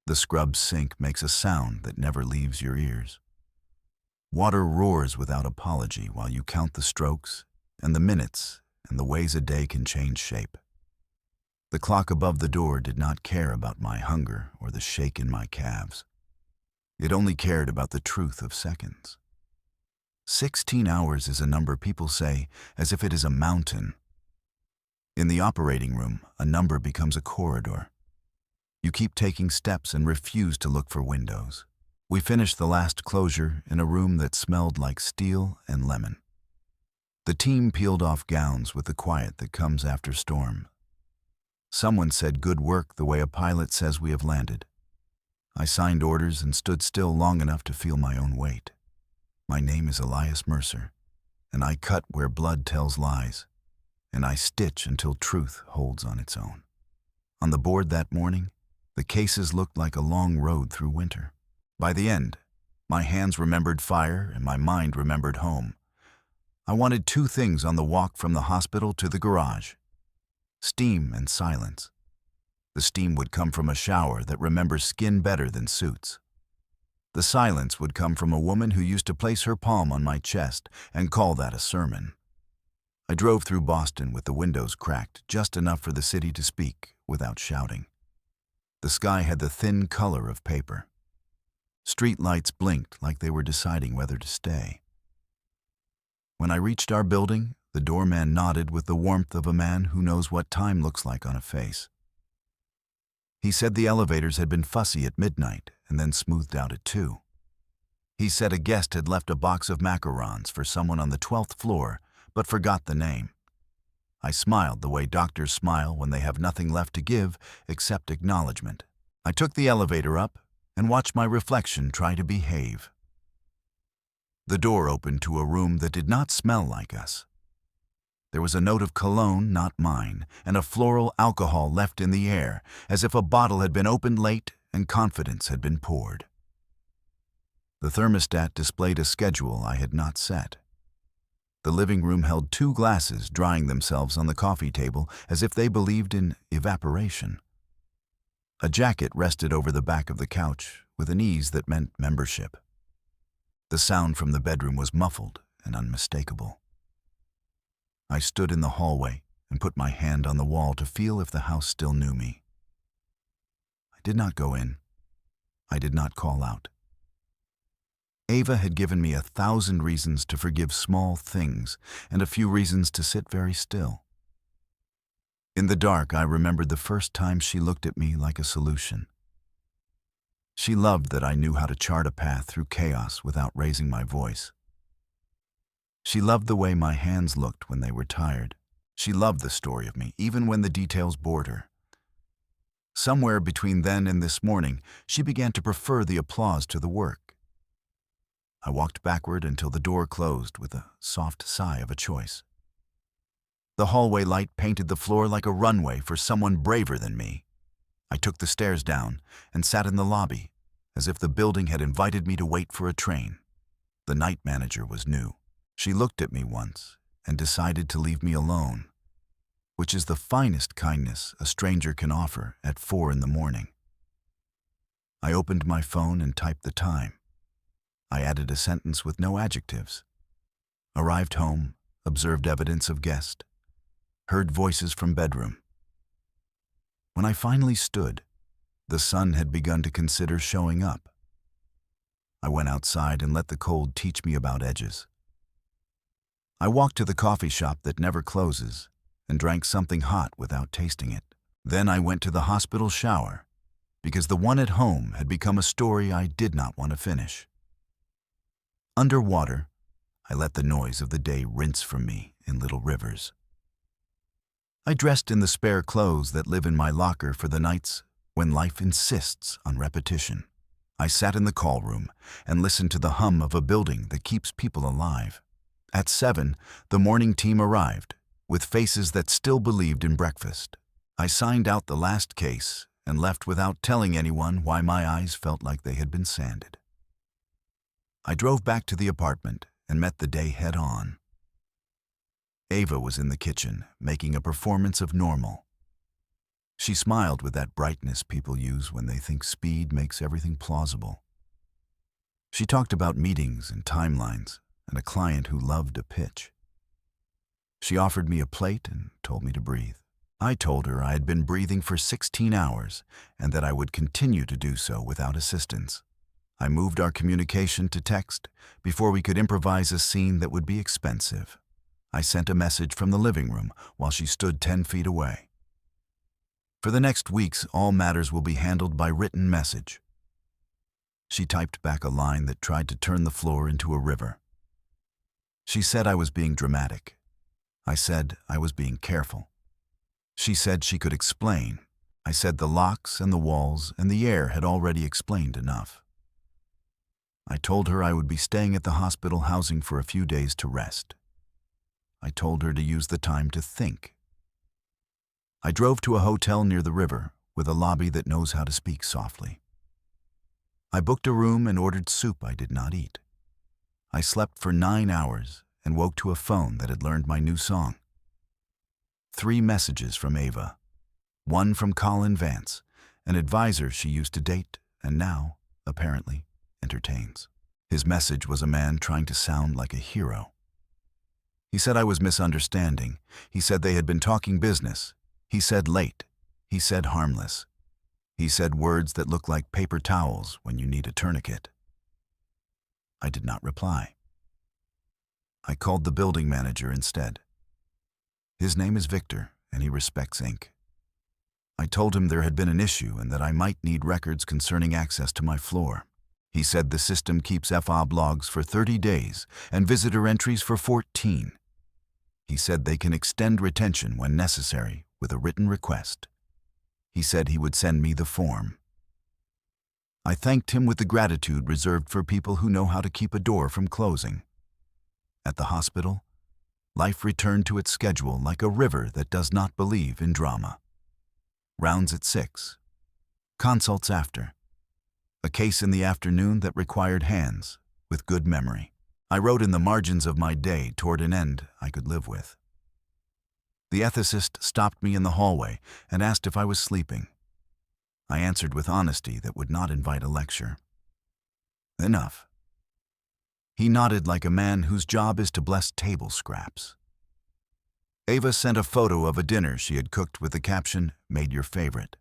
The scrub sink makes a sound that never leaves your ears. Water roars without apology while you count the strokes and the minutes and the ways a day can change shape. The clock above the door did not care about my hunger or the shake in my calves. It only cared about the truth of seconds. 16 hours is a number people say as if it is a mountain. In the operating room, a number becomes a corridor. You keep taking steps and refuse to look for windows. We finished the last closure in a room that smelled like steel and lemon. The team peeled off gowns with the quiet that comes after storm. Someone said good work the way a pilot says we have landed. I signed orders and stood still long enough to feel my own weight. My name is Elias Mercer, and I cut where blood tells lies, and I stitch until truth holds on its own. On the board that morning, the cases looked like a long road through winter. By the end, my hands remembered fire and my mind remembered home. I wanted two things on the walk from the hospital to the garage: steam and silence. The steam would come from a shower that remembers skin better than suits. The silence would come from a woman who used to place her palm on my chest and call that a sermon. I drove through Boston with the windows cracked just enough for the city to speak without shouting. The sky had the thin color of paper. Street lights blinked like they were deciding whether to stay. When I reached our building, the doorman nodded with the warmth of a man who knows what time looks like on a face. He said the elevators had been fussy at midnight and then smoothed out at 2. He said a guest had left a box of macarons for someone on the 12th floor but forgot the name. I smiled the way doctors smile when they have nothing left to give except acknowledgement. I took the elevator up and watched my reflection try to behave. The door opened to a room that did not smell like us. There was a note of cologne, not mine, and a floral alcohol left in the air, as if a bottle had been opened late and confidence had been poured. The thermostat displayed a schedule I had not set. The living room held 2 glasses drying themselves on the coffee table as if they believed in evaporation. A jacket rested over the back of the couch with an ease that meant membership. The sound from the bedroom was muffled and unmistakable. I stood in the hallway and put my hand on the wall to feel if the house still knew me. I did not go in. I did not call out. Ava had given me 1,000 reasons to forgive small things and a few reasons to sit very still. In the dark, I remembered the first time she looked at me like a solution. She loved that I knew how to chart a path through chaos without raising my voice. She loved the way my hands looked when they were tired. She loved the story of me, even when the details bored her. Somewhere between then and this morning, she began to prefer the applause to the work. I walked backward until the door closed with a soft sigh of a choice. The hallway light painted the floor like a runway for someone braver than me. I took the stairs down and sat in the lobby, as if the building had invited me to wait for a train. The night manager was new. She looked at me once and decided to leave me alone, which is the finest kindness a stranger can offer at 4 in the morning. I opened my phone and typed the time. I added a sentence with no adjectives. Arrived home, observed evidence of guest, heard voices from bedroom. When I finally stood, the sun had begun to consider showing up. I went outside and let the cold teach me about edges. I walked to the coffee shop that never closes and drank something hot without tasting it. Then I went to the hospital shower because the one at home had become a story I did not want to finish. Underwater, I let the noise of the day rinse from me in little rivers. I dressed in the spare clothes that live in my locker for the nights when life insists on repetition. I sat in the call room and listened to the hum of a building that keeps people alive. At 7, the morning team arrived, with faces that still believed in breakfast. I signed out the last case and left without telling anyone why my eyes felt like they had been sanded. I drove back to the apartment and met the day head-on. Ava was in the kitchen, making a performance of normal. She smiled with that brightness people use when they think speed makes everything plausible. She talked about meetings and timelines and a client who loved a pitch. She offered me a plate and told me to breathe. I told her I had been breathing for 16 hours and that I would continue to do so without assistance. I moved our communication to text before we could improvise a scene that would be expensive. I sent a message from the living room while she stood 10 feet away. For the next weeks, all matters will be handled by written message. She typed back a line that tried to turn the floor into a river. She said I was being dramatic. I said I was being careful. She said she could explain. I said the locks and the walls and the air had already explained enough. I told her I would be staying at the hospital housing for a few days to rest. I told her to use the time to think. I drove to a hotel near the river with a lobby that knows how to speak softly. I booked a room and ordered soup I did not eat. I slept for 9 hours and woke to a phone that had learned my new song. 3 messages from Ava, 1 from Colin Vance, an advisor she used to date and now, apparently, entertains. His message was a man trying to sound like a hero. He said I was misunderstanding. He said they had been talking business. He said late. He said harmless. He said words that look like paper towels when you need a tourniquet. I did not reply. I called the building manager instead. His name is Victor, and he respects Inc. I told him there had been an issue and that I might need records concerning access to my floor. He said the system keeps FOB logs for 30 days and visitor entries for 14. He said they can extend retention when necessary with a written request. He said he would send me the form. I thanked him with the gratitude reserved for people who know how to keep a door from closing. At the hospital, life returned to its schedule like a river that does not believe in drama. Rounds at 6. Consults after. A case in the afternoon that required hands with good memory. I wrote in the margins of my day toward an end I could live with. The ethicist stopped me in the hallway and asked if I was sleeping. I answered with honesty that would not invite a lecture. Enough. He nodded like a man whose job is to bless table scraps. Ava sent a photo of a dinner she had cooked with the caption, "Made your favorite."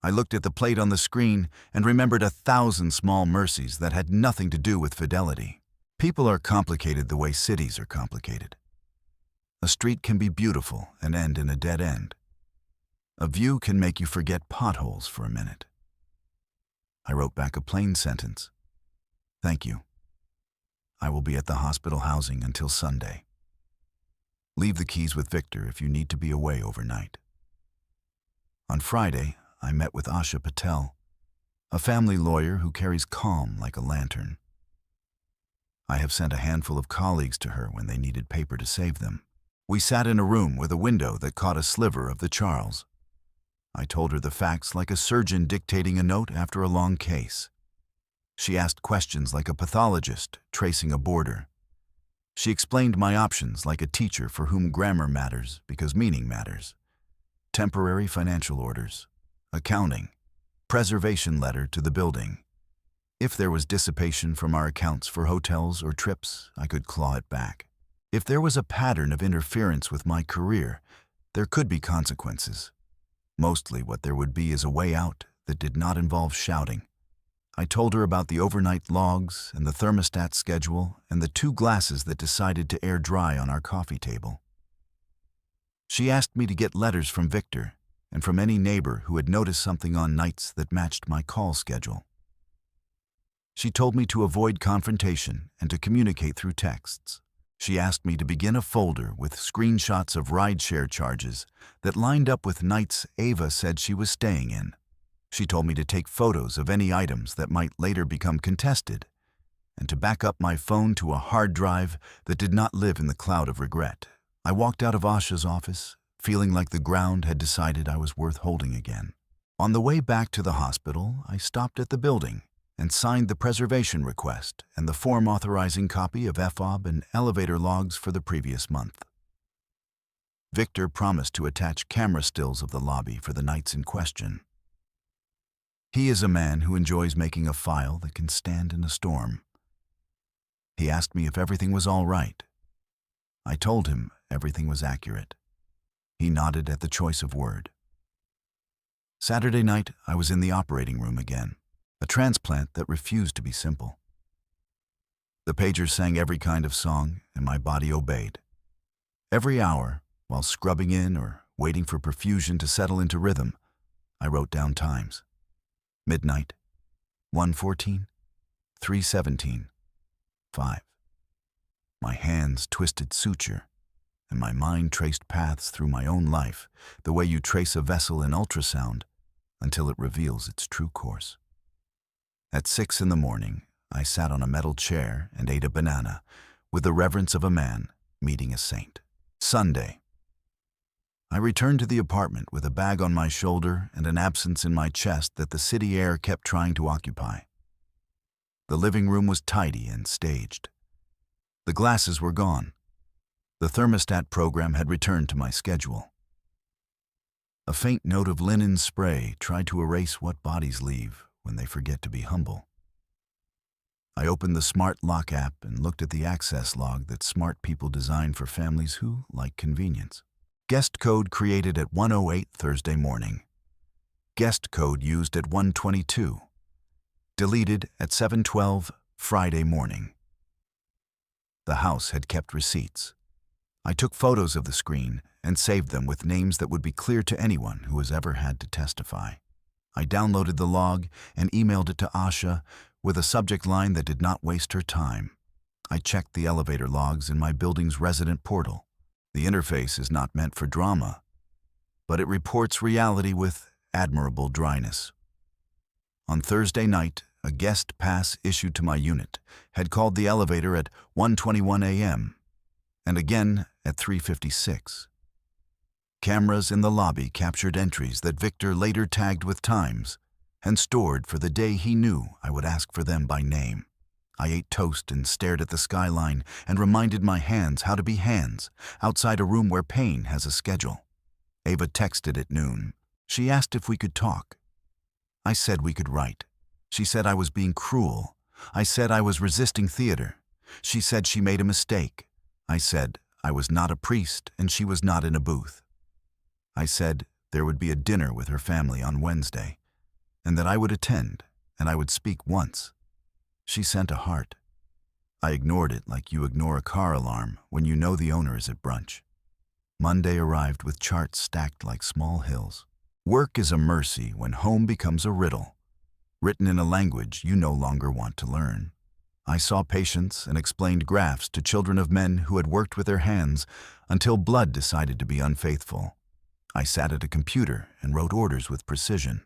I looked at the plate on the screen and remembered 1,000 small mercies that had nothing to do with fidelity. People are complicated the way cities are complicated. A street can be beautiful and end in a dead end. A view can make you forget potholes for a minute. I wrote back a plain sentence. Thank you. I will be at the hospital housing until Sunday. Leave the keys with Victor if you need to be away overnight. On Friday, I met with Asha Patel, a family lawyer who carries calm like a lantern. I have sent a handful of colleagues to her when they needed paper to save them. We sat in a room with a window that caught a sliver of the Charles. I told her the facts like a surgeon dictating a note after a long case. She asked questions like a pathologist tracing a border. She explained my options like a teacher for whom grammar matters because meaning matters. Temporary financial orders, accounting, preservation letter to the building. If there was dissipation from our accounts for hotels or trips, I could claw it back. If there was a pattern of interference with my career, there could be consequences. Mostly what there would be is a way out that did not involve shouting. I told her about the overnight logs and the thermostat schedule and the 2 glasses that decided to air dry on our coffee table. She asked me to get letters from Victor and from any neighbor who had noticed something on nights that matched my call schedule. She told me to avoid confrontation and to communicate through texts. She asked me to begin a folder with screenshots of rideshare charges that lined up with nights Ava said she was staying in. She told me to take photos of any items that might later become contested and to back up my phone to a hard drive that did not live in the cloud of regret. I walked out of Asha's office, feeling like the ground had decided I was worth holding again. On the way back to the hospital, I stopped at the building and signed the preservation request and the form authorizing copy of FOB and elevator logs for the previous month. Victor promised to attach camera stills of the lobby for the nights in question. He is a man who enjoys making a file that can stand in a storm. He asked me if everything was all right. I told him everything was accurate. He nodded at the choice of word. Saturday night, I was in the operating room again, a transplant that refused to be simple. The pager sang every kind of song, and my body obeyed. Every hour, while scrubbing in or waiting for perfusion to settle into rhythm, I wrote down times. Midnight, 1:14, 3:17, 5. My hands twisted suture, and my mind traced paths through my own life, the way you trace a vessel in ultrasound until it reveals its true course. At 6 in the morning, I sat on a metal chair and ate a banana with the reverence of a man meeting a saint. Sunday. I returned to the apartment with a bag on my shoulder and an absence in my chest that the city air kept trying to occupy. The living room was tidy and staged. The glasses were gone. The thermostat program had returned to my schedule. A faint note of linen spray tried to erase what bodies leave when they forget to be humble. I opened the Smart Lock app and looked at the access log that smart people design for families who like convenience. Guest code created at 1:08 Thursday morning. Guest code used at 1:22. Deleted at 7:12 Friday morning. The house had kept receipts. I took photos of the screen and saved them with names that would be clear to anyone who has ever had to testify. I downloaded the log and emailed it to Asha with a subject line that did not waste her time. I checked the elevator logs in my building's resident portal. The interface is not meant for drama, but it reports reality with admirable dryness. On Thursday night, a guest pass issued to my unit had called the elevator at 1:21 a.m. and again at 3:56. Cameras in the lobby captured entries that Victor later tagged with times and stored for the day he knew I would ask for them by name. I ate toast and stared at the skyline and reminded my hands how to be hands outside a room where pain has a schedule. Ava texted at noon. She asked if we could talk. I said we could write. She said I was being cruel. I said I was resisting theater. She said she made a mistake. I said I was not a priest and she was not in a booth. I said there would be a dinner with her family on Wednesday, and that I would attend, and I would speak once. She sent a heart. I ignored it like you ignore a car alarm when you know the owner is at brunch. Monday arrived with charts stacked like small hills. Work is a mercy when home becomes a riddle, written in a language you no longer want to learn. I saw patients and explained graphs to children of men who had worked with their hands until blood decided to be unfaithful. I sat at a computer and wrote orders with precision,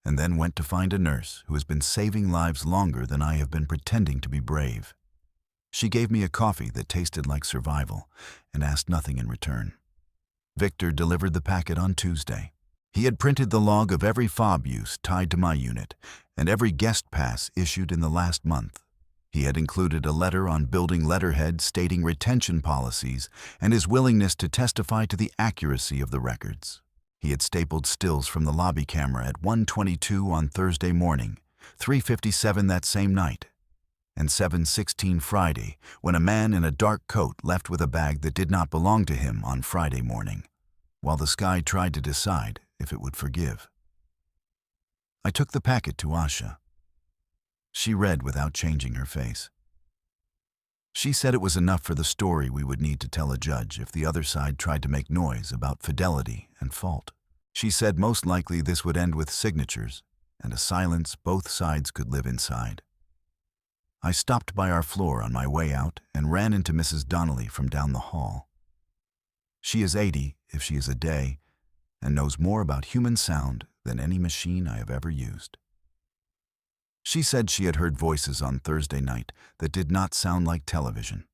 and then went to find a nurse who has been saving lives longer than I have been pretending to be brave. She gave me a coffee that tasted like survival and asked nothing in return. Victor delivered the packet on Tuesday. He had printed the log of every fob use tied to my unit and every guest pass issued in the last month. He had included a letter on building letterhead stating retention policies and his willingness to testify to the accuracy of the records. He had stapled stills from the lobby camera at 1:22 on Thursday morning, 3:57 that same night, and 7:16 Friday when a man in a dark coat left with a bag that did not belong to him on Friday morning, while the sky tried to decide if it would forgive. I took the packet to Asha. She read without changing her face. She said it was enough for the story we would need to tell a judge if the other side tried to make noise about fidelity and fault. She said most likely this would end with signatures and a silence both sides could live inside. I stopped by our floor on my way out and ran into Mrs. Donnelly from down the hall. She is 80, if she is a day, and knows more about human sound than any machine I have ever used. She said she had heard voices on Thursday night that did not sound like television.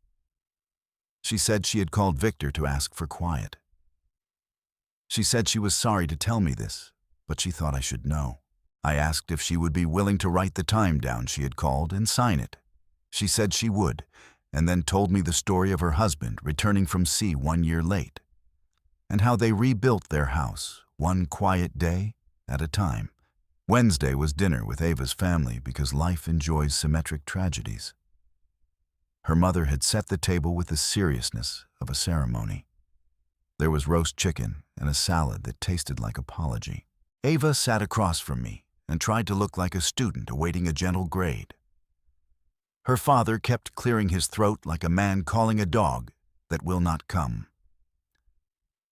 She said she had called Victor to ask for quiet. She said she was sorry to tell me this, but she thought I should know. I asked if she would be willing to write the time down she had called and sign it. She said she would, and then told me the story of her husband returning from sea 1 year late. and how they rebuilt their house, one quiet day at a time. Wednesday was dinner with Ava's family because life enjoys symmetric tragedies. Her mother had set the table with the seriousness of a ceremony. There was roast chicken and a salad that tasted like apology. Ava sat across from me and tried to look like a student awaiting a gentle grade. Her father kept clearing his throat like a man calling a dog that will not come.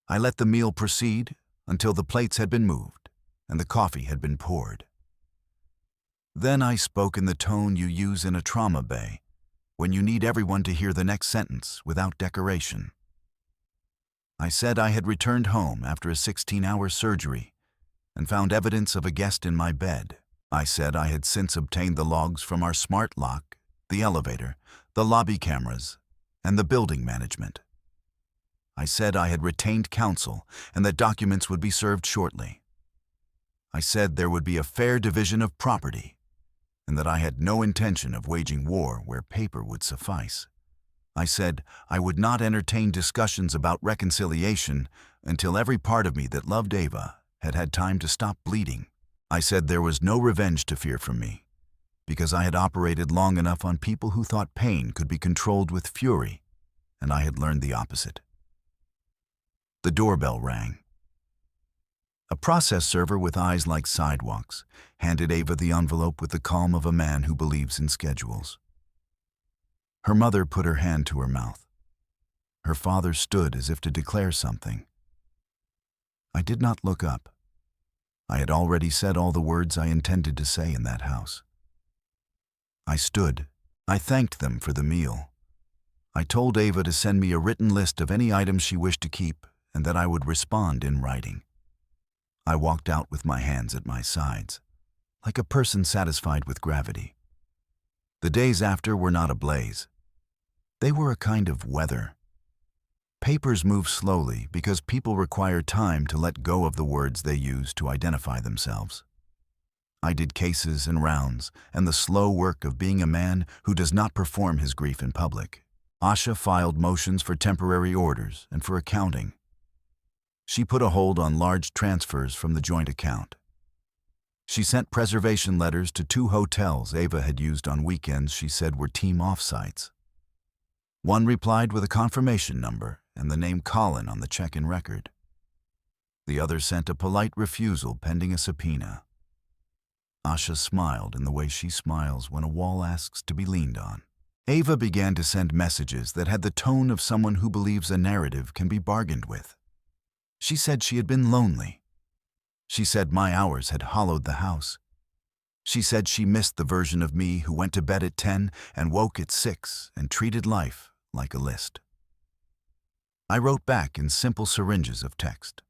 I let the meal proceed until the plates had been moved and the coffee had been poured. Then I spoke in the tone you use in a trauma bay when you need everyone to hear the next sentence without decoration. I said I had returned home after a 16-hour surgery and found evidence of a guest in my bed. I said I had since obtained the logs from our smart lock, the elevator, the lobby cameras, and the building management. I said I had retained counsel and that documents would be served shortly. I said there would be a fair division of property and that I had no intention of waging war where paper would suffice. I said I would not entertain discussions about reconciliation until every part of me that loved Ava had had time to stop bleeding. I said there was no revenge to fear from me, because I had operated long enough on people who thought pain could be controlled with fury, and I had learned the opposite. The doorbell rang. A process server with eyes like sidewalks handed Ava the envelope with the calm of a man who believes in schedules. Her mother put her hand to her mouth. Her father stood as if to declare something. I did not look up. I had already said all the words I intended to say in that house. I stood. I thanked them for the meal. I told Ava to send me a written list of any items she wished to keep and that I would respond in writing. I walked out with my hands at my sides, like a person satisfied with gravity. The days after were not ablaze. They were a kind of weather. Papers move slowly because people require time to let go of the words they use to identify themselves. I did cases and rounds and the slow work of being a man who does not perform his grief in public. Asha filed motions for temporary orders and for accounting. She put a hold on large transfers from the joint account. She sent preservation letters to 2 hotels Ava had used on weekends she said were team offsites. One replied with a confirmation number and the name Colin on the check-in record. The other sent a polite refusal pending a subpoena. Asha smiled in the way she smiles when a wall asks to be leaned on. Ava began to send messages that had the tone of someone who believes a narrative can be bargained with. She said she had been lonely. She said my hours had hollowed the house. She said she missed the version of me who went to bed at 10 and woke at 6 and treated life like a list. I wrote back in simple syringes of text.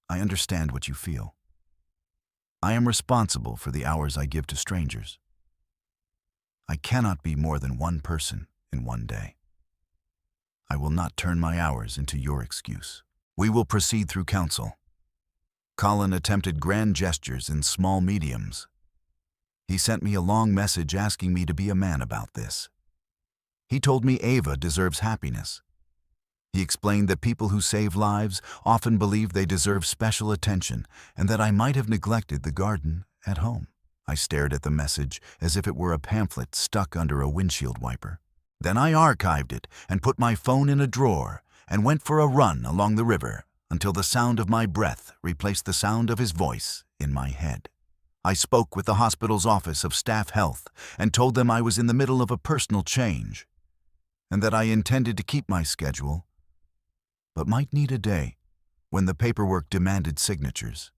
I understand what you feel. I am responsible for the hours I give to strangers. I cannot be more than one person in one day. I will not turn my hours into your excuse. We will proceed through counsel. Colin attempted grand gestures in small mediums. He sent me a long message asking me to be a man about this. He told me Ava deserves happiness. He explained that people who save lives often believe they deserve special attention and that I might have neglected the garden at home. I stared at the message as if it were a pamphlet stuck under a windshield wiper. Then I archived it and put my phone in a drawer and went for a run along the river until the sound of my breath replaced the sound of his voice in my head. I spoke with the hospital's office of staff health and told them I was in the middle of a personal change and that I intended to keep my schedule, but might need a day when the paperwork demanded signatures.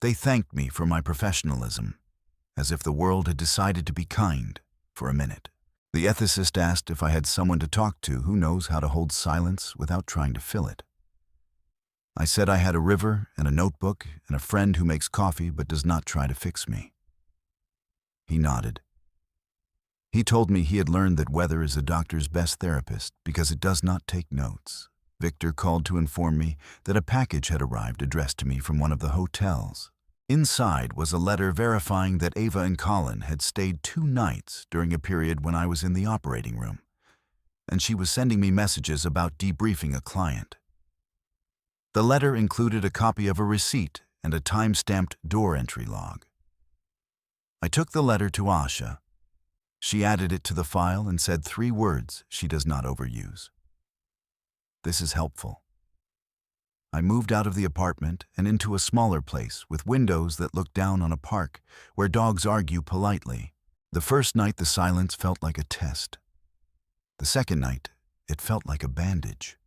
They thanked me for my professionalism, as if the world had decided to be kind for a minute. The ethicist asked if I had someone to talk to who knows how to hold silence without trying to fill it. I said I had a river and a notebook and a friend who makes coffee but does not try to fix me. He nodded. He told me he had learned that weather is a doctor's best therapist because it does not take notes. Victor called to inform me that a package had arrived addressed to me from one of the hotels. Inside was a letter verifying that Ava and Colin had stayed 2 nights during a period when I was in the operating room, and she was sending me messages about debriefing a client. The letter included a copy of a receipt and a time-stamped door entry log. I took the letter to Asha. She added it to the file and said 3 words she does not overuse. This is helpful. I moved out of the apartment and into a smaller place with windows that look down on a park where dogs argue politely. The first night the silence felt like a test. The second night, it felt like a bandage.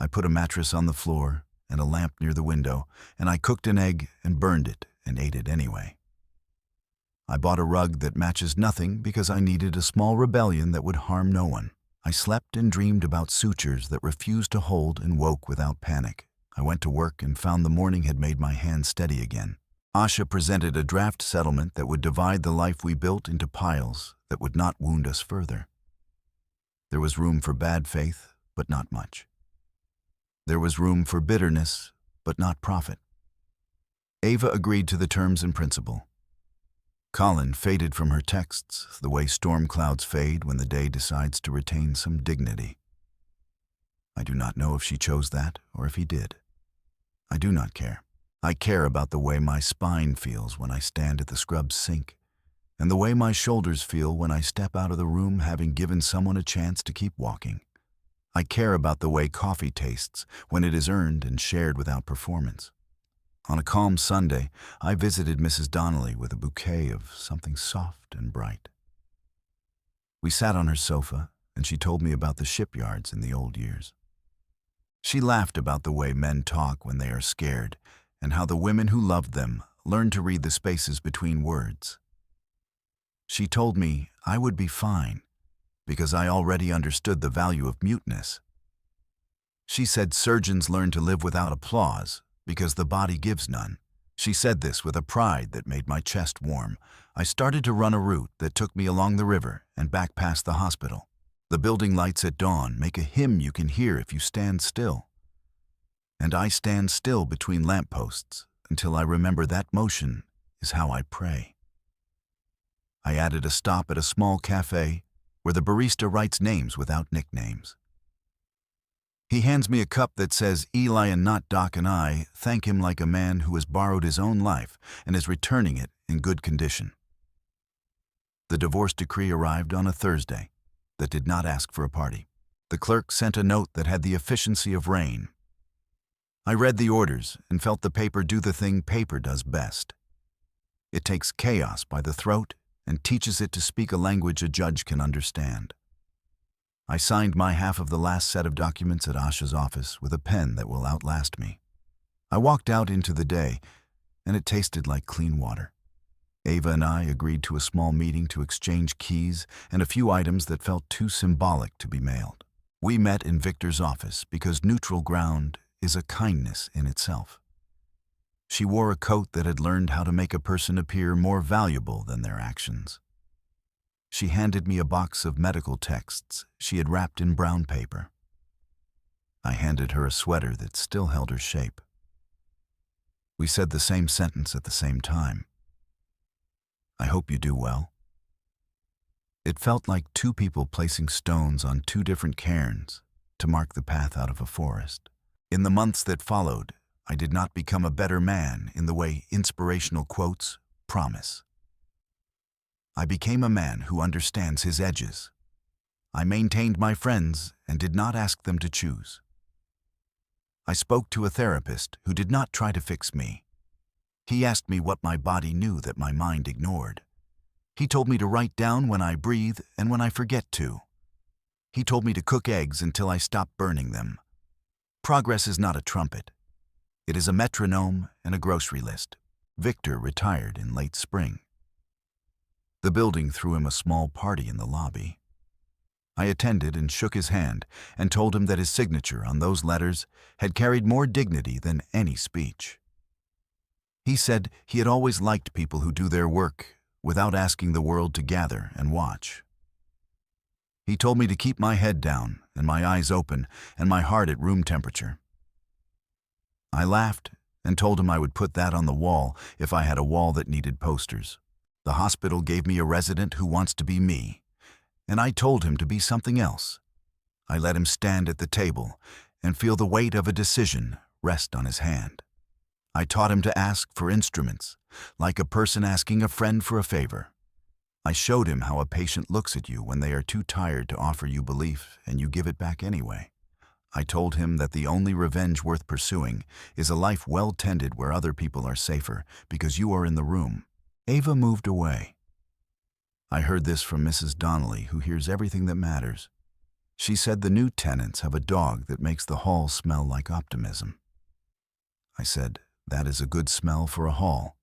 I put a mattress on the floor and a lamp near the window, and I cooked an egg and burned it and ate it anyway. I bought a rug that matches nothing because I needed a small rebellion that would harm no one. I slept and dreamed about sutures that refused to hold and woke without panic. I went to work and found the morning had made my hands steady again. Asha presented a draft settlement that would divide the life we built into piles that would not wound us further. There was room for bad faith, but not much. There was room for bitterness, but not profit. Ava agreed to the terms in principle. Colin faded from her texts the way storm clouds fade when the day decides to retain some dignity. I do not know if she chose that or if he did. I do not care. I care about the way my spine feels when I stand at the scrub sink, and the way my shoulders feel when I step out of the room having given someone a chance to keep walking. I care about the way coffee tastes when it is earned and shared without performance. On a calm Sunday, I visited Mrs. Donnelly with a bouquet of something soft and bright. We sat on her sofa, and she told me about the shipyards in the old years. She laughed about the way men talk when they are scared, and how the women who loved them learned to read the spaces between words. She told me I would be fine, because I already understood the value of muteness. She said surgeons learn to live without applause, because the body gives none. She said this with a pride that made my chest warm. I started to run a route that took me along the river and back past the hospital. The building lights at dawn make a hymn you can hear if you stand still. And I stand still between lampposts until I remember that motion is how I pray. I added a stop at a small cafe where the barista writes names without nicknames. He hands me a cup that says Eli and not Doc and I thank him like a man who has borrowed his own life and is returning it in good condition. The divorce decree arrived on a Thursday that did not ask for a party. The clerk sent a note that had the efficiency of rain. I read the orders and felt the paper do the thing paper does best. It takes chaos by the throat and teaches it to speak a language a judge can understand. I signed my half of the last set of documents at Asha's office with a pen that will outlast me. I walked out into the day, and it tasted like clean water. Ava and I agreed to a small meeting to exchange keys and a few items that felt too symbolic to be mailed. We met in Victor's office because neutral ground is a kindness in itself. She wore a coat that had learned how to make a person appear more valuable than their actions. She handed me a box of medical texts she had wrapped in brown paper. I handed her a sweater that still held her shape. We said the same sentence at the same time. I hope you do well. It felt like 2 people placing stones on 2 different cairns to mark the path out of a forest. In the months that followed, I did not become a better man in the way inspirational quotes promise. I became a man who understands his edges. I maintained my friends and did not ask them to choose. I spoke to a therapist who did not try to fix me. He asked me what my body knew that my mind ignored. He told me to write down when I breathe and when I forget to. He told me to cook eggs until I stop burning them. Progress is not a trumpet. It is a metronome and a grocery list. Victor retired in late spring. The building threw him a small party in the lobby. I attended and shook his hand and told him that his signature on those letters had carried more dignity than any speech. He said he had always liked people who do their work without asking the world to gather and watch. He told me to keep my head down and my eyes open and my heart at room temperature. I laughed and told him I would put that on the wall if I had a wall that needed posters. The hospital gave me a resident who wants to be me, and I told him to be something else. I let him stand at the table, and feel the weight of a decision rest on his hand. I taught him to ask for instruments, like a person asking a friend for a favor. I showed him how a patient looks at you when they are too tired to offer you belief and you give it back anyway. I told him that the only revenge worth pursuing is a life well tended where other people are safer because you are in the room. Ava moved away. I heard this from Mrs. Donnelly, who hears everything that matters. She said the new tenants have a dog that makes the hall smell like optimism. I said, that is a good smell for a hall.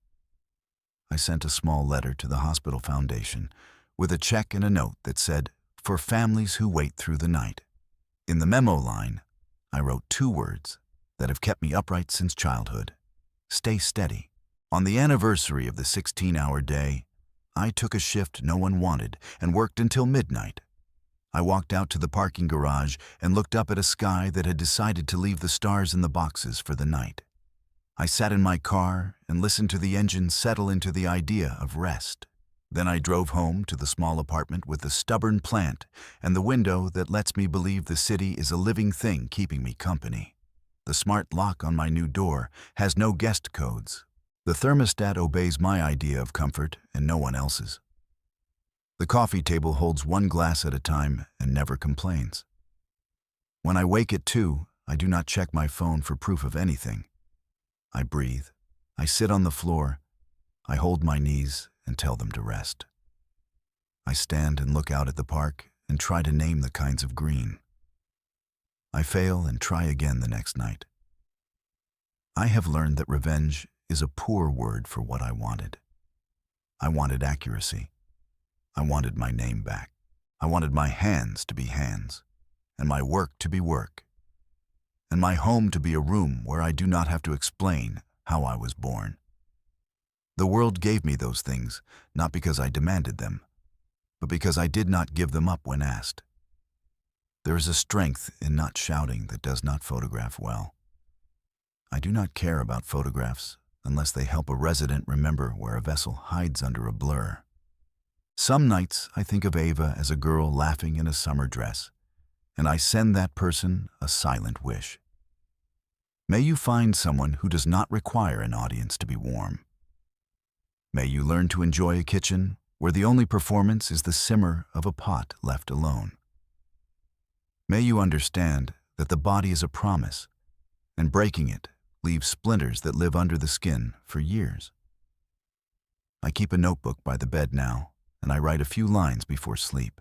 I sent a small letter to the hospital foundation with a check and a note that said, for families who wait through the night. In the memo line, I wrote 2 words that have kept me upright since childhood. Stay steady. On the anniversary of the 16-hour day, I took a shift no one wanted and worked until midnight. I walked out to the parking garage and looked up at a sky that had decided to leave the stars in the boxes for the night. I sat in my car and listened to the engine settle into the idea of rest. Then I drove home to the small apartment with the stubborn plant and the window that lets me believe the city is a living thing keeping me company. The smart lock on my new door has no guest codes. The thermostat obeys my idea of comfort and no one else's. The coffee table holds 1 glass at a time and never complains. When I wake at 2, I do not check my phone for proof of anything. I breathe. I sit on the floor. I hold my knees and tell them to rest. I stand and look out at the park and try to name the kinds of green. I fail and try again the next night. I have learned that revenge is a poor word for what I wanted. I wanted accuracy. I wanted my name back. I wanted my hands to be hands, and my work to be work, and my home to be a room where I do not have to explain how I was born. The world gave me those things, not because I demanded them, but because I did not give them up when asked. There is a strength in not shouting that does not photograph well. I do not care about photographs unless they help a resident remember where a vessel hides under a blur. Some nights I think of Ava as a girl laughing in a summer dress, and I send that person a silent wish. May you find someone who does not require an audience to be warm. May you learn to enjoy a kitchen where the only performance is the simmer of a pot left alone. May you understand that the body is a promise, and breaking it leaves splinters that live under the skin for years. I keep a notebook by the bed now, and I write a few lines before sleep.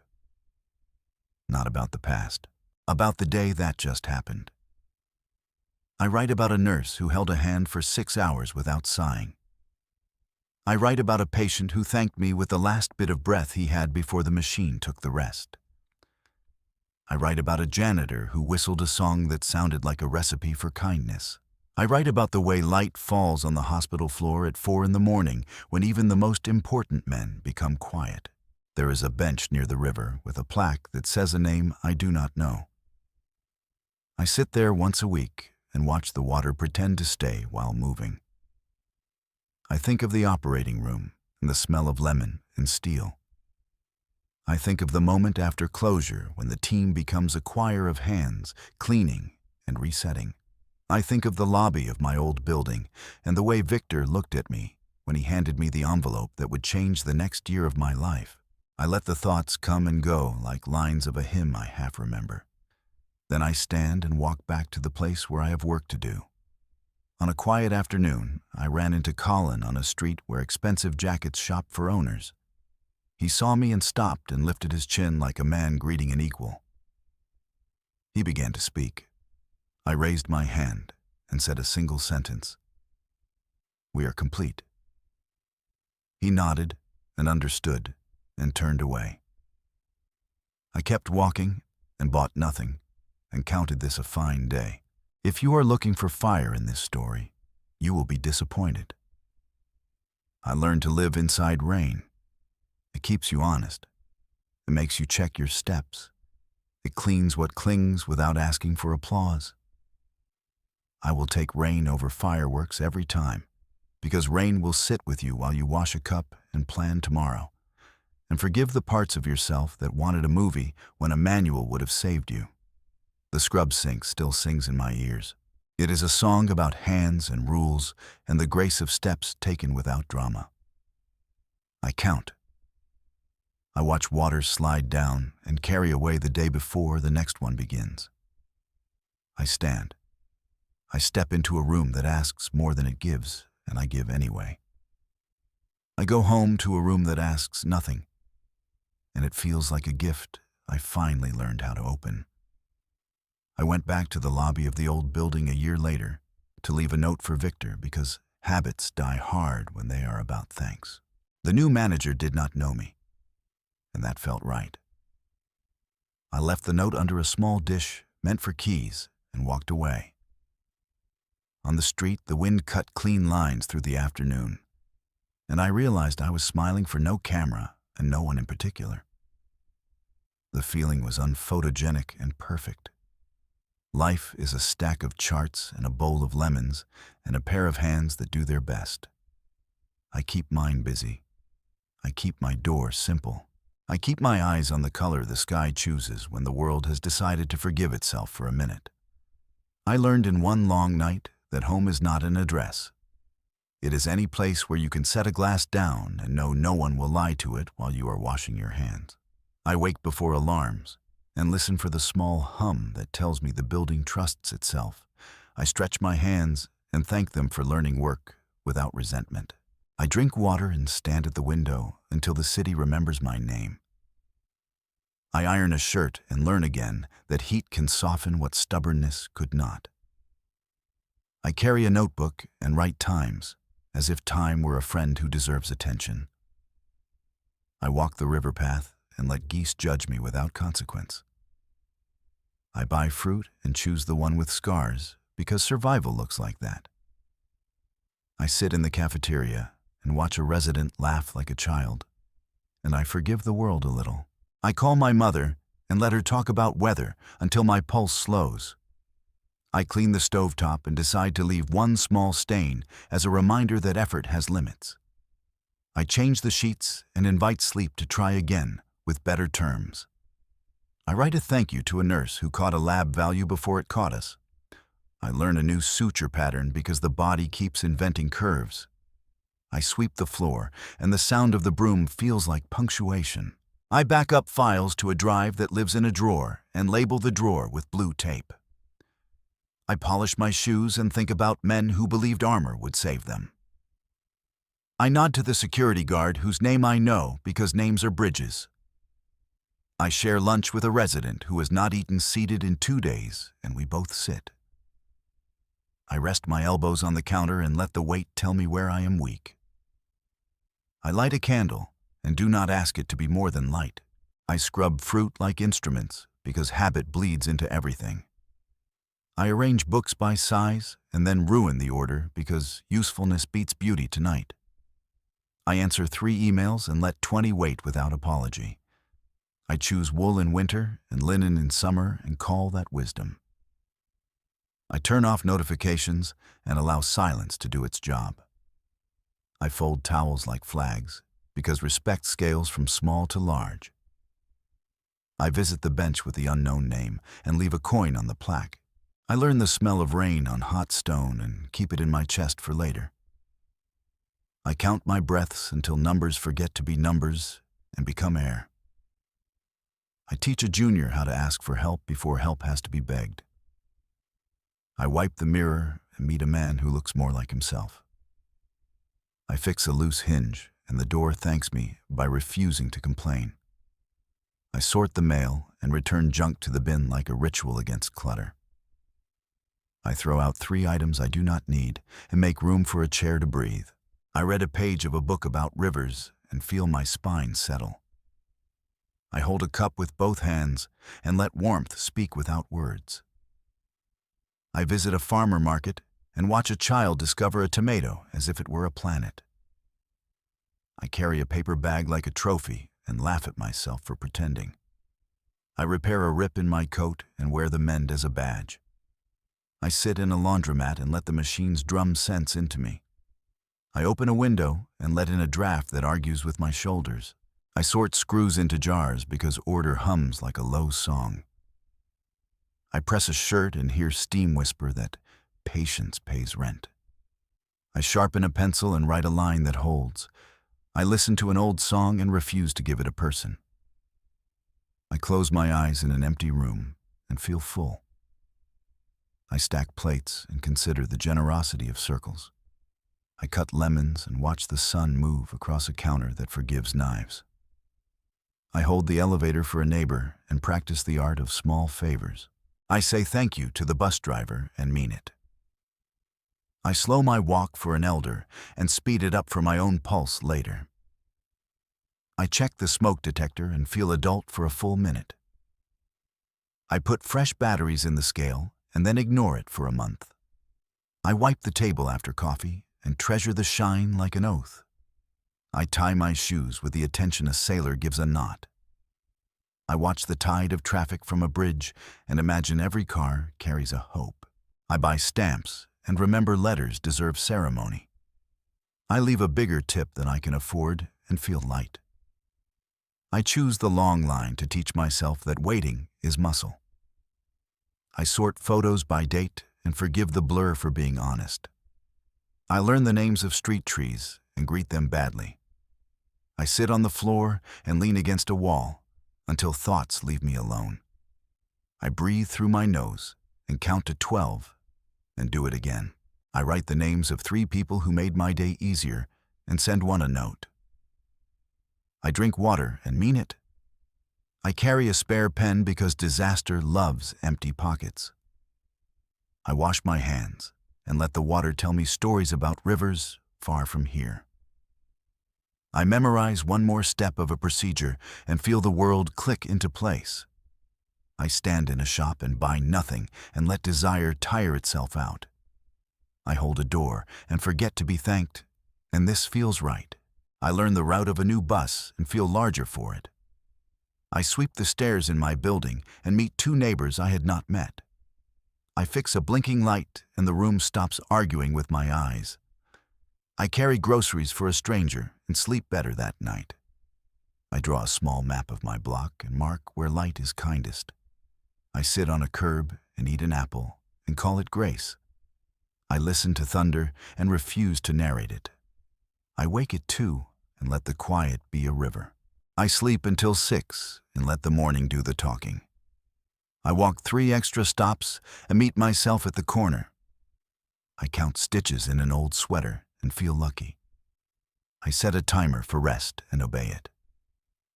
Not about the past, about the day that just happened. I write about a nurse who held a hand for 6 hours without sighing. I write about a patient who thanked me with the last bit of breath he had before the machine took the rest. I write about a janitor who whistled a song that sounded like a recipe for kindness. I write about the way light falls on the hospital floor at 4 in the morning when even the most important men become quiet. There is a bench near the river with a plaque that says a name I do not know. I sit there once a week and watch the water pretend to stay while moving. I think of the operating room and the smell of lemon and steel. I think of the moment after closure when the team becomes a choir of hands, cleaning and resetting. I think of the lobby of my old building and the way Victor looked at me when he handed me the envelope that would change the next year of my life. I let the thoughts come and go like lines of a hymn I half remember. Then I stand and walk back to the place where I have work to do. On a quiet afternoon, I ran into Colin on a street where expensive jackets shop for owners. He saw me and stopped and lifted his chin like a man greeting an equal. He began to speak. I raised my hand and said a single sentence. "We are complete." He nodded and understood and turned away. I kept walking and bought nothing and counted this a fine day. If you are looking for fire in this story, you will be disappointed. I learned to live inside rain. It keeps you honest. It makes you check your steps. It cleans what clings without asking for applause. I will take rain over fireworks every time, because rain will sit with you while you wash a cup and plan tomorrow, and forgive the parts of yourself that wanted a movie when a manual would have saved you. The scrub sink still sings in my ears. It is a song about hands and rules and the grace of steps taken without drama. I count. I watch water slide down and carry away the day before the next one begins. I stand. I step into a room that asks more than it gives, and I give anyway. I go home to a room that asks nothing, and it feels like a gift I finally learned how to open. I went back to the lobby of the old building a year later to leave a note for Victor because habits die hard when they are about thanks. The new manager did not know me, and that felt right. I left the note under a small dish meant for keys and walked away. On the street, the wind cut clean lines through the afternoon, and I realized I was smiling for no camera and no one in particular. The feeling was unphotogenic and perfect. Life is a stack of charts and a bowl of lemons and a pair of hands that do their best. I keep mine busy. I keep my door simple. I keep my eyes on the color the sky chooses when the world has decided to forgive itself for a minute. I learned in one long night that home is not an address. It is any place where you can set a glass down and know no one will lie to it while you are washing your hands. I wake before alarms and listen for the small hum that tells me the building trusts itself. I stretch my hands and thank them for learning work without resentment. I drink water and stand at the window until the city remembers my name. I iron a shirt and learn again that heat can soften what stubbornness could not. I carry a notebook and write times, as if time were a friend who deserves attention. I walk the river path and let geese judge me without consequence. I buy fruit and choose the one with scars because survival looks like that. I sit in the cafeteria and watch a resident laugh like a child, and I forgive the world a little. I call my mother and let her talk about weather until my pulse slows. I clean the stovetop and decide to leave one small stain as a reminder that effort has limits. I change the sheets and invite sleep to try again with better terms. I write a thank you to a nurse who caught a lab value before it caught us. I learn a new suture pattern because the body keeps inventing curves. I sweep the floor, and the sound of the broom feels like punctuation. I back up files to a drive that lives in a drawer and label the drawer with blue tape. I polish my shoes and think about men who believed armor would save them. I nod to the security guard whose name I know because names are bridges. I share lunch with a resident who has not eaten seated in 2 days, and we both sit. I rest my elbows on the counter and let the weight tell me where I am weak. I light a candle and do not ask it to be more than light. I scrub fruit like instruments because habit bleeds into everything. I arrange books by size and then ruin the order because usefulness beats beauty tonight. I answer 3 emails and let 20 wait without apology. I choose wool in winter and linen in summer and call that wisdom. I turn off notifications and allow silence to do its job. I fold towels like flags because respect scales from small to large. I visit the bench with the unknown name and leave a coin on the plaque. I learn the smell of rain on hot stone and keep it in my chest for later. I count my breaths until numbers forget to be numbers and become air. I teach a junior how to ask for help before help has to be begged. I wipe the mirror and meet a man who looks more like himself. I fix a loose hinge, and the door thanks me by refusing to complain. I sort the mail and return junk to the bin like a ritual against clutter. I throw out 3 items I do not need and make room for a chair to breathe. I read a page of a book about rivers and feel my spine settle. I hold a cup with both hands and let warmth speak without words. I visit a farmer market and watch a child discover a tomato as if it were a planet. I carry a paper bag like a trophy and laugh at myself for pretending. I repair a rip in my coat and wear the mend as a badge. I sit in a laundromat and let the machines drum sense into me. I open a window and let in a draft that argues with my shoulders. I sort screws into jars because order hums like a low song. I press a shirt and hear steam whisper that patience pays rent. I sharpen a pencil and write a line that holds. I listen to an old song and refuse to give it a person. I close my eyes in an empty room and feel full. I stack plates and consider the generosity of circles. I cut lemons and watch the sun move across a counter that forgives knives. I hold the elevator for a neighbor and practice the art of small favors. I say thank you to the bus driver and mean it. I slow my walk for an elder and speed it up for my own pulse later. I check the smoke detector and feel adult for a full minute. I put fresh batteries in the scale and then ignore it for a month. I wipe the table after coffee and treasure the shine like an oath. I tie my shoes with the attention a sailor gives a knot. I watch the tide of traffic from a bridge and imagine every car carries a hope. I buy stamps and remember letters deserve ceremony. I leave a bigger tip than I can afford and feel light. I choose the long line to teach myself that waiting is muscle. I sort photos by date and forgive the blur for being honest. I learn the names of street trees and greet them badly. I sit on the floor and lean against a wall until thoughts leave me alone. I breathe through my nose and count to 12 and do it again. I write the names of 3 people who made my day easier and send one a note. I drink water and mean it. I carry a spare pen because disaster loves empty pockets. I wash my hands and let the water tell me stories about rivers far from here. I memorize one more step of a procedure and feel the world click into place. I stand in a shop and buy nothing and let desire tire itself out. I hold a door and forget to be thanked, and this feels right. I learn the route of a new bus and feel larger for it. I sweep the stairs in my building and meet 2 neighbors I had not met. I fix a blinking light and the room stops arguing with my eyes. I carry groceries for a stranger and sleep better that night. I draw a small map of my block and mark where light is kindest. I sit on a curb and eat an apple and call it grace. I listen to thunder and refuse to narrate it. I wake at 2 and let the quiet be a river. I sleep until 6 and let the morning do the talking. I walk 3 extra stops and meet myself at the corner. I count stitches in an old sweater and feel lucky. I set a timer for rest and obey it.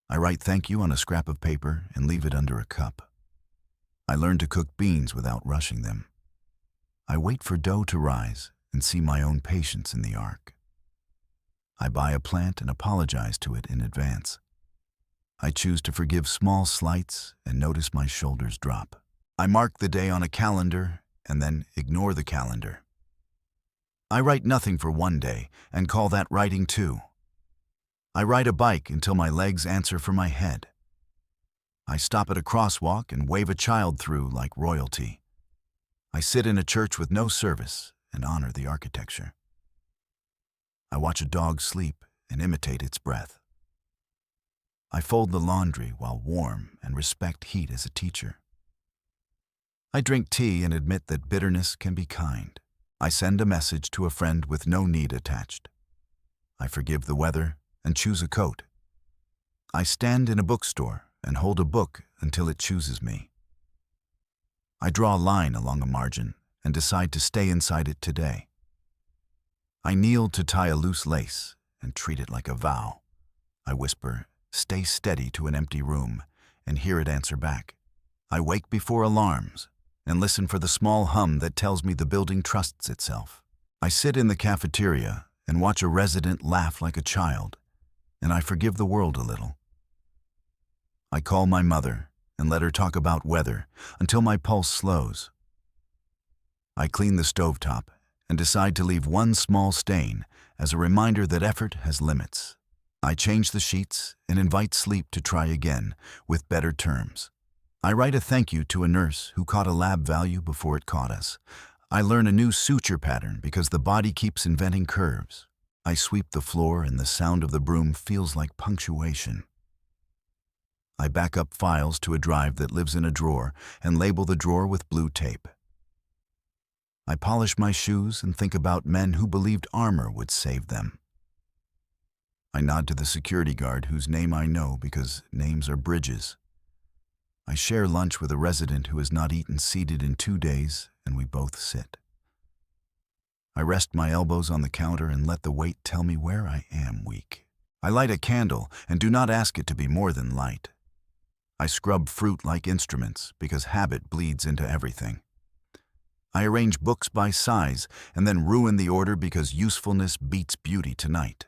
I write thank you on a scrap of paper and leave it under a cup. I learn to cook beans without rushing them. I wait for dough to rise and see my own patience in the arc. I buy a plant and apologize to it in advance. I choose to forgive small slights and notice my shoulders drop. I mark the day on a calendar and then ignore the calendar. I write nothing for one day and call that writing too. I ride a bike until my legs answer for my head. I stop at a crosswalk and wave a child through like royalty. I sit in a church with no service and honor the architecture. I watch a dog sleep and imitate its breath. I fold the laundry while warm and respect heat as a teacher. I drink tea and admit that bitterness can be kind. I send a message to a friend with no need attached. I forgive the weather and choose a coat. I stand in a bookstore and hold a book until it chooses me. I draw a line along a margin and decide to stay inside it today. I kneel to tie a loose lace and treat it like a vow. I whisper, "Stay steady," to an empty room and hear it answer back. I wake before alarms and listen for the small hum that tells me the building trusts itself. I sit in the cafeteria and watch a resident laugh like a child, and I forgive the world a little. I call my mother and let her talk about weather until my pulse slows. I clean the stovetop and decide to leave one small stain as a reminder that effort has limits. I change the sheets and invite sleep to try again with better terms. I write a thank you to a nurse who caught a lab value before it caught us. I learn a new suture pattern because the body keeps inventing curves. I sweep the floor and the sound of the broom feels like punctuation. I back up files to a drive that lives in a drawer and label the drawer with blue tape. I polish my shoes and think about men who believed armor would save them. I nod to the security guard whose name I know because names are bridges. I share lunch with a resident who has not eaten seated in 2 days, and we both sit. I rest my elbows on the counter and let the weight tell me where I am weak. I light a candle and do not ask it to be more than light. I scrub fruit like instruments because habit bleeds into everything. I arrange books by size and then ruin the order because usefulness beats beauty tonight.